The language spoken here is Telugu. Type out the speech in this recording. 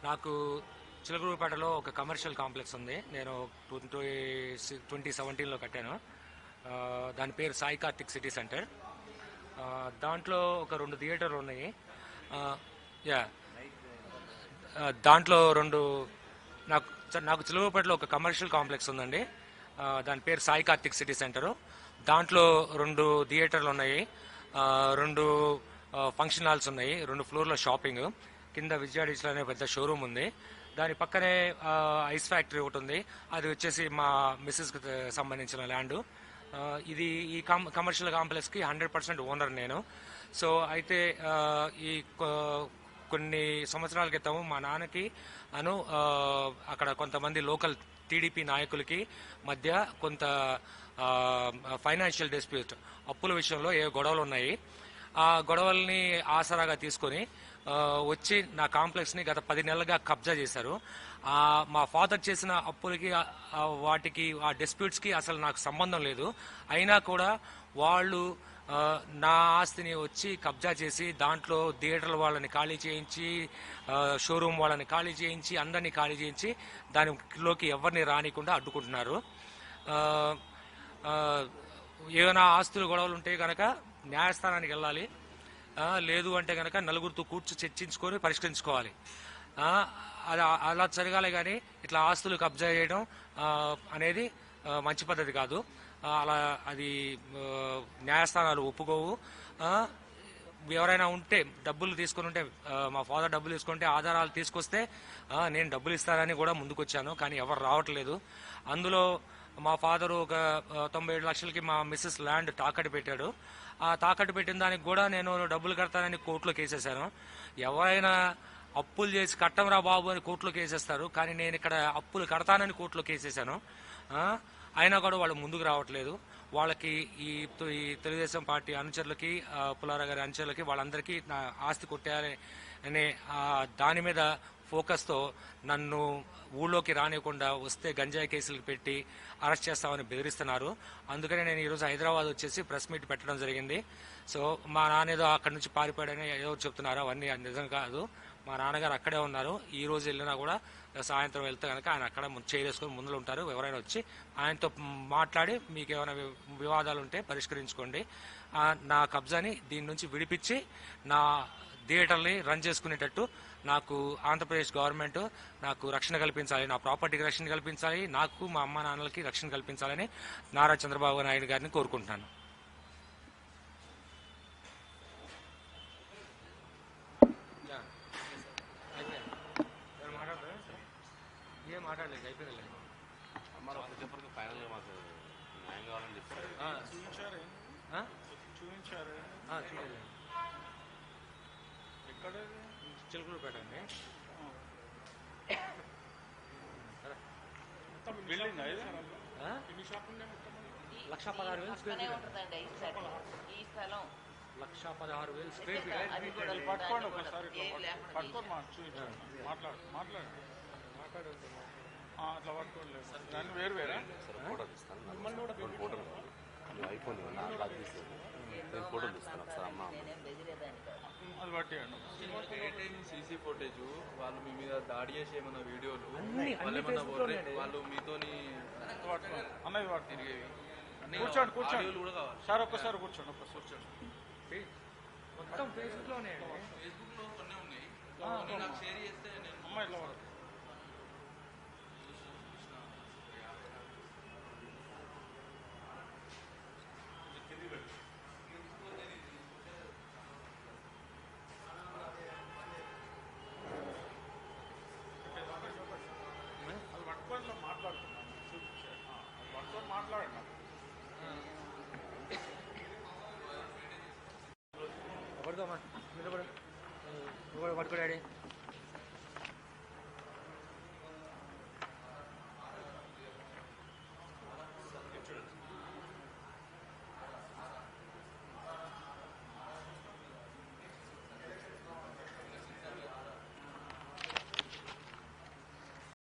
నాకు చిలకలూరుపేటలో ఒక కమర్షియల్ కాంప్లెక్స్ ఉంది. నేను 2017లో కట్టాను. దాని పేరు సాయి కార్తిక్ సిటీ సెంటర్. దాంట్లో ఒక 2 థియేటర్లు ఉన్నాయి. యా దాంట్లో నాకు నాకు చిలకలూరుపేటలో ఒక కమర్షియల్ కాంప్లెక్స్ ఉందండి. దాని పేరు సాయి కార్తిక్ సిటీ సెంటరు. దాంట్లో 2 థియేటర్లు ఉన్నాయి, 2 ఫంక్షన్ హాల్స్ ఉన్నాయి, 2 ఫ్లోర్ల షాపింగ్, కింద విజయ డిజిటల్ అనే పెద్ద షోరూమ్ ఉంది. దాని పక్కనే ఐస్ ఫ్యాక్టరీ ఒకటి ఉంది. అది వచ్చేసి మా మిస్సెస్కి సంబంధించిన ల్యాండ్. ఇది ఈ కమర్షియల్ కాంప్లెక్స్కి 100% ఓనర్ నేను. సో అయితే ఈ కొన్ని సంవత్సరాల క్రితం మా నాన్నకి అక్కడ కొంతమంది లోకల్ టీడీపీ నాయకులకి మధ్య కొంత ఫైనాన్షియల్ డిస్ప్యూట్, అప్పుల విషయంలో ఏ గొడవలు ఉన్నాయి. ఆ గొడవల్ని ఆసరాగా తీసుకొని వచ్చి నా కాంప్లెక్స్ని గత 10 నెలలుగా కబ్జా చేశారు. మా ఫాదర్ చేసిన అప్పులకి వాటికి ఆ డిస్ప్యూట్స్కి అసలు నాకు సంబంధం లేదు. అయినా కూడా వాళ్ళు నా ఆస్తిని వచ్చి కబ్జా చేసి దాంట్లో థియేటర్ల వాళ్ళని ఖాళీ చేయించి, షోరూమ్ వాళ్ళని ఖాళీ చేయించి, అందరినీ ఖాళీ చేయించి దానిలోకి ఎవరిని రానికుండా అడ్డుకుంటున్నారు. ఏమైనా ఆస్తులు గొడవలు ఉంటే కనుక న్యాయస్థానానికి వెళ్ళాలి, లేదు అంటే కనుక నలుగురితో చర్చించుకొని పరిష్కరించుకోవాలి. అలా జరగాలి. కానీ ఇట్లా ఆస్తులు కబ్జా చేయడం అనేది మంచి పద్ధతి కాదు. అలా అది న్యాయస్థానాలు ఒప్పుకోవు. ఎవరైనా ఉంటే డబ్బులు తీసుకుని ఉంటే, మా ఫాదర్ డబ్బులు తీసుకుంటే ఆధారాలు తీసుకొస్తే నేను డబ్బులు ఇస్తానని కూడా ముందుకొచ్చాను, కానీ ఎవరు రావట్లేదు. అందులో మా ఫాదరు ఒక 97 లక్షలకి మా మిస్సెస్ ల్యాండ్ తాకట్టు పెట్టాడు. ఆ తాకట్టు పెట్టిన దానికి కూడా నేను డబ్బులు కడతానని కోర్టులో కేసేశాను. ఎవరైనా అప్పులు చేసి కట్టంరా బాబు అని కోర్టులో కేసేస్తారు, కానీ నేను ఇక్కడ అప్పులు కడతానని కోర్టులో కేసేశాను. అయినా కూడా వాళ్ళు ముందుకు రావట్లేదు. వాళ్ళకి ఈ తెలుగుదేశం పార్టీ అనుచరులకి, పుల్లారావు గారి అనుచరులకి, వాళ్ళందరికీ నా ఆస్తి కొట్టేయాలి అనే దాని మీద ఫోకస్తో నన్ను ఊళ్ళోకి రానివ్వకుండా, వస్తే గంజాయి కేసులు పెట్టి అరెస్ట్ చేస్తామని బెదిరిస్తున్నారు. అందుకనే నేను ఈరోజు హైదరాబాద్ వచ్చేసి ప్రెస్ మీట్ పెట్టడం జరిగింది. సో మా నాన్న ఏదో అక్కడి నుంచి పారిపోయాడని ఏదో చెప్తున్నారు, అవన్నీ నిజం కాదు. మా నాన్నగారు అక్కడే ఉన్నారు. ఈ రోజు వెళ్ళినా కూడా సాయంత్రం వెళ్తే కనుక ఆయన అక్కడ చేసుకొని ముందులో ఉంటారు. ఎవరైనా వచ్చి ఆయనతో మాట్లాడి మీకు ఏమైనా వివాదాలు ఉంటే పరిష్కరించుకోండి. నా కబ్జాని దీని నుంచి విడిపించి నా థియేటర్ని రన్ చేసుకునేటట్టు నాకు ఆంధ్రప్రదేశ్ గవర్నమెంట్ నాకు రక్షణ కల్పించాలి, నా ప్రాపర్టీకి రక్షణ కల్పించాలి, నాకు మా అమ్మ నాన్నలకి రక్షణ కల్పించాలని నారా చంద్రబాబు నాయుడు గారిని కోరుకుంటున్నాను. ఏం మాట్లాడలేదు, అయిపోయింది. చిలకలూరుపేట అండి. Building 1,16,000 square feet. 1,16,000 square feet. పట్టుకోండి ఒకసారి, పట్టుకొని మాట్లాడు అట్లా పట్టుకోండి. దాన్ని వేరు వేరే ఫోటోలు తీస్తాను ఒకసారి. అమ్మ అది బట్టి సీసీ ఫుటేజ్, వాళ్ళు మీ మీద దాడి చేసి ఏమన్నా వీడియోలు, వాళ్ళు మీతోని అన్నది వాడు తిరిగేవి. కూర్చోండి కూడా కావాలి సార్. ఒక్కసారి కూర్చోండి. మొత్తం ఫేస్బుక్లోనే ఫేస్బుక్లో కొన్ని ఉన్నాయి. నాకు షేర్ చేస్తే నేను అమ్మాయి ఇట్లా పడుకోమా, పడుకో డాడీ.